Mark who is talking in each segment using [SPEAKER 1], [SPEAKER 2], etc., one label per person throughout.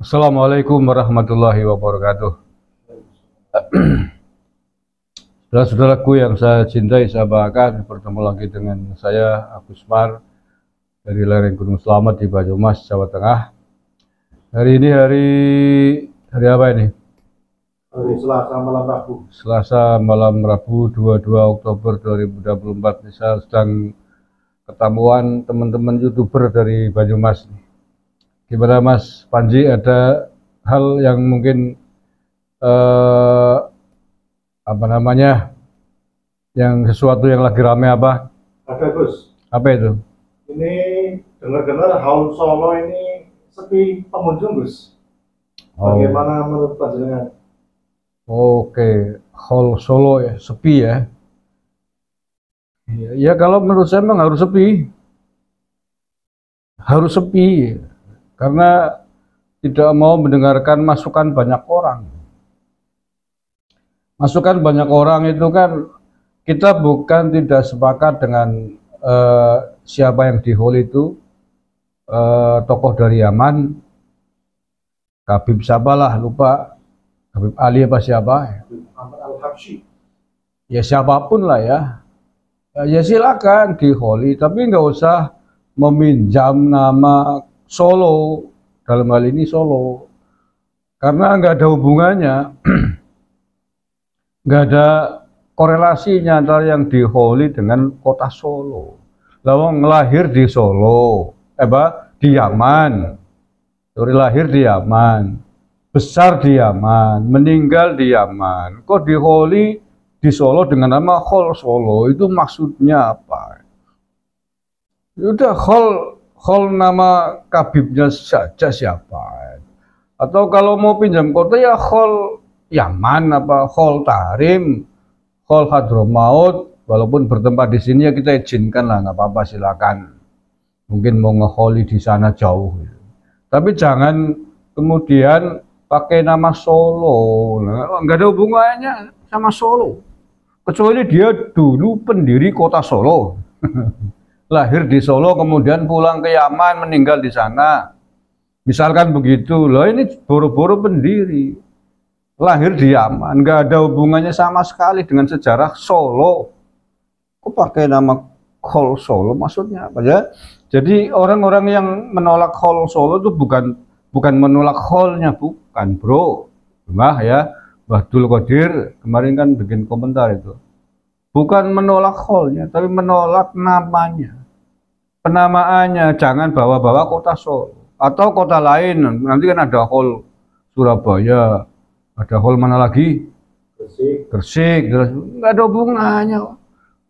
[SPEAKER 1] Assalamualaikum warahmatullahi wabarakatuh. Saudara-saudaraku yang saya cintai, saya banggakan, bertemu lagi dengan saya Agus Mar dari lereng Gunung Slamet di Banyumas, Jawa Tengah. Hari ini hari apa ini?
[SPEAKER 2] Hari Selasa malam Rabu.
[SPEAKER 1] Selasa malam Rabu 22 Oktober 2024. Saya sedang ketemuan teman-teman YouTuber dari Banyumas. Gimana Mas Panji, ada hal yang mungkin yang sesuatu yang lagi rame apa?
[SPEAKER 2] Ada Gus.
[SPEAKER 1] Apa itu?
[SPEAKER 2] Ini dengar-dengar Haul Solo ini sepi pengunjung Gus. Bagaimana menurut panjenengan?
[SPEAKER 1] Oke, Haul Solo ya sepi ya. Ya kalau menurut saya memang harus sepi. Harus sepi. Karena tidak mau mendengarkan masukan banyak orang. Masukan banyak orang itu kan, kita bukan tidak sepakat dengan siapa yang di hall itu, tokoh dari Yaman, Habib siapa lah, lupa, Habib Ali apa siapa,
[SPEAKER 2] Ahmad Al-Habsyi.
[SPEAKER 1] ya siapapun lah ya, ya silakan di hall, tapi nggak usah meminjam nama Solo, dalam hal ini Solo, karena nggak ada hubungannya, nggak ada korelasinya antara yang diholi dengan kota Solo. Lawang lahir di Solo, di Yaman, lahir di Yaman, besar di Yaman, meninggal di Yaman. Kok diholi di Solo dengan nama Hol Solo? Itu maksudnya apa? Udah Hol nama Kabibnya saja siapa? Atau kalau mau pinjam kota ya Hol Yaman apa Hol Tarim, Hol Hadromaut. Walaupun bertempat di sini ya kita izinkan lah, nggak apa-apa, silakan. Mungkin mau ngeholi di sana jauh. Tapi jangan kemudian pakai nama Solo. Nggak ada hubungannya sama Solo. Kecuali dia dulu pendiri kota Solo. Lahir di Solo, kemudian pulang ke Yaman, meninggal di sana. Misalkan begitu, loh ini boro-boro pendiri. Lahir di Yaman, nggak ada hubungannya sama sekali dengan sejarah Solo. Kok pakai nama Hol Solo, maksudnya apa ya? Jadi orang-orang yang menolak Hol Solo itu bukan menolak Holnya, bukan bro. Mbah ya, Mbah Dul Qadir kemarin kan bikin komentar itu. Bukan menolak Holnya, tapi menolak namanya, penamaannya. Jangan bawa-bawa kota Solo atau kota lain. Nanti kan ada Hol Surabaya, ada Hol mana lagi? Gresik. Nggak ada hubungannya.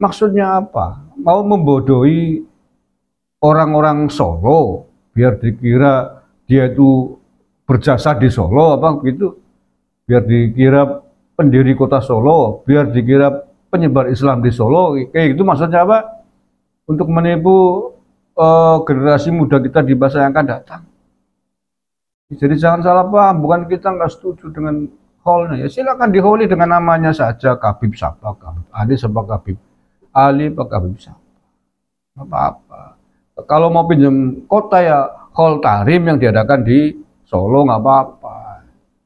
[SPEAKER 1] Maksudnya apa? Mau membodohi orang-orang Solo biar dikira dia itu berjasa di Solo apa begitu? Biar dikira pendiri kota Solo, biar dikira penyebar Islam di Solo, kayak gitu maksudnya apa? Untuk menipu generasi muda kita di masa yang akan datang. Jadi jangan salah paham, bukan kita nggak setuju dengan holnya, ya silakan diholi dengan namanya saja, Kabib siapa, Kabib Ali siapa, Kabib Ali apa Kabib siapa, apa-apa. Kalau mau pinjam kota ya Hol Tarim yang diadakan di Solo, nggak apa-apa.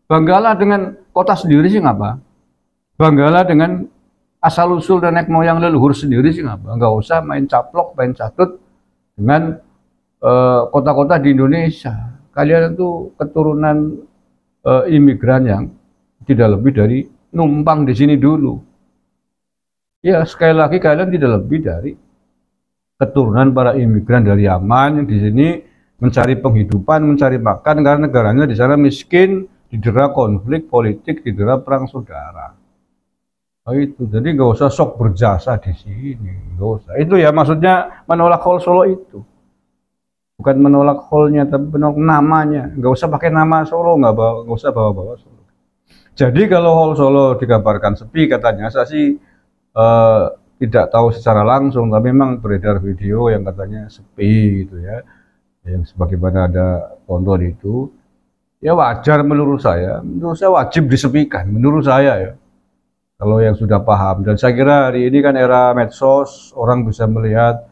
[SPEAKER 1] Banggalah dengan kota sendiri sih nggak apa. Banggalah dengan asal-usul dan nenek moyang leluhur sendiri sih nggak usah main caplok, main catut dengan kota-kota di Indonesia. Kalian itu keturunan imigran yang tidak lebih dari numpang di sini dulu. Ya sekali lagi kalian tidak lebih dari keturunan para imigran dari Yaman yang di sini mencari penghidupan, mencari makan karena negaranya di sana miskin, didera konflik politik, didera perang saudara. Oh itu, jadi nggak usah sok berjasa di sini, nggak usah. Itu ya maksudnya menolak Hol Solo itu, bukan menolak Holnya, tapi menolak namanya. Nggak usah pakai nama Solo, nggak usah bawa-bawa Solo. Jadi kalau Hol Solo dikabarkan sepi katanya, saya sih tidak tahu secara langsung, tapi memang beredar video yang katanya sepi gitu ya, yang sebagaimana ada tonton itu. Ya wajar menurut saya wajib disepikan menurut saya ya. Kalau yang sudah paham, dan saya kira hari ini kan era medsos, orang bisa melihat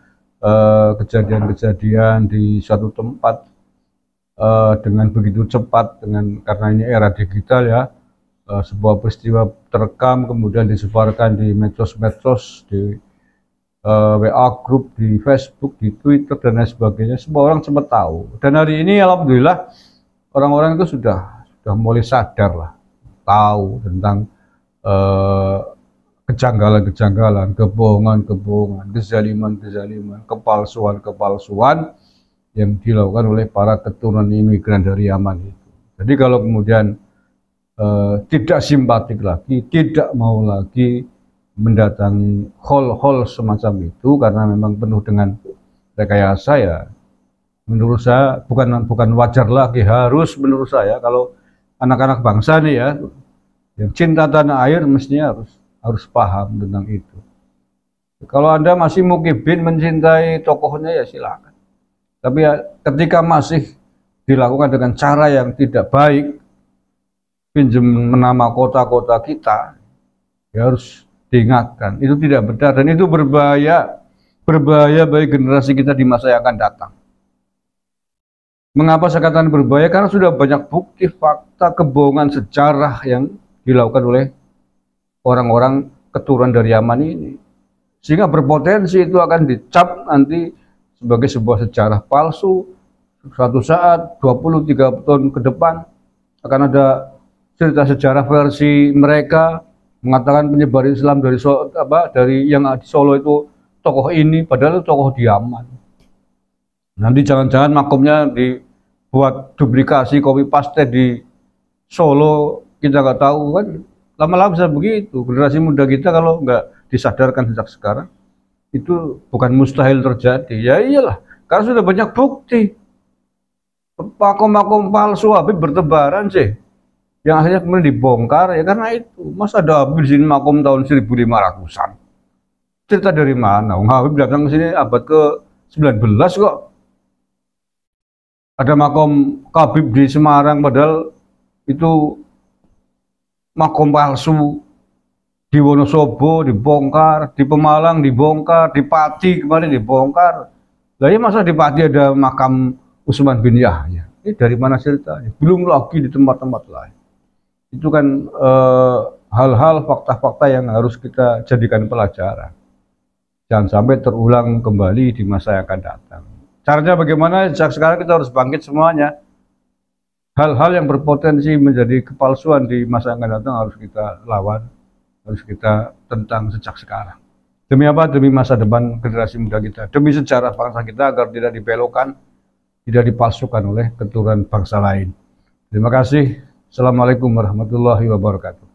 [SPEAKER 1] kejadian-kejadian di suatu tempat dengan begitu cepat karena ini era digital ya, sebuah peristiwa terekam kemudian disebarkan di medsos-medsos, di WA grup, di Facebook, di Twitter dan lain sebagainya, semua orang sempat tahu. Dan hari ini alhamdulillah orang-orang itu sudah mulai sadar lah, tahu tentang kejanggalan-kejanggalan, kebohongan-kebohongan, kezaliman-kezaliman, kepalsuan-kepalsuan yang dilakukan oleh para keturunan imigran dari Yaman itu. Jadi kalau kemudian tidak simpatik lagi, tidak mau lagi mendatangi hall-hall semacam itu karena memang penuh dengan rekayasa, ya menurut saya bukan wajar lagi, harus menurut saya kalau anak-anak bangsa nih ya yang cinta tanah air mestinya harus paham tentang itu. Kalau Anda masih mukibin mencintai tokohnya ya silakan. Tapi ya, ketika masih dilakukan dengan cara yang tidak baik, pinjam nama kota-kota kita, ya harus diingatkan. Itu tidak benar dan itu berbahaya bagi generasi kita di masa yang akan datang. Mengapa saya katakan berbahaya? Karena sudah banyak bukti, fakta, kebohongan sejarah yang dilakukan oleh orang-orang keturunan dari Yaman ini. Sehingga berpotensi itu akan dicap nanti sebagai sebuah sejarah palsu. Suatu saat 20-30 tahun ke depan akan ada cerita sejarah versi mereka mengatakan penyebar Islam dari yang di Solo itu tokoh ini, padahal itu tokoh di Yaman. Nanti jangan-jangan makomnya dibuat duplikasi, copy paste di Solo, kita nggak tahu kan. Lama-lama bisa begitu. Generasi muda kita kalau nggak disadarkan sejak sekarang, itu bukan mustahil terjadi. Ya iyalah, karena sudah banyak bukti. Makom-makom palsu Habib bertebaran sih, yang akhirnya kemudian dibongkar ya karena itu. Mas ada Habib di sini makom tahun 1500-an. Cerita dari mana? Habib datang ke sini abad ke-19 kok. Ada makom Habib di Semarang padahal itu makom palsu. Di Wonosobo dibongkar, di Pemalang dibongkar, di Pati kemarin dibongkar. Lah ya masa di Pati ada makam Utsman bin Yahya? Ini dari mana ceritanya? Belum lagi di tempat-tempat lain. Itu kan hal-hal, fakta-fakta yang harus kita jadikan pelajaran. Jangan sampai terulang kembali di masa yang akan datang. Caranya bagaimana? Sejak sekarang kita harus bangkit semuanya. Hal-hal yang berpotensi menjadi kepalsuan di masa yang akan datang harus kita lawan, harus kita tentang sejak sekarang. Demi apa? Demi masa depan generasi muda kita, demi sejarah bangsa kita agar tidak dibelokkan, tidak dipalsukan oleh keturunan bangsa lain. Terima kasih. Assalamualaikum warahmatullahi wabarakatuh.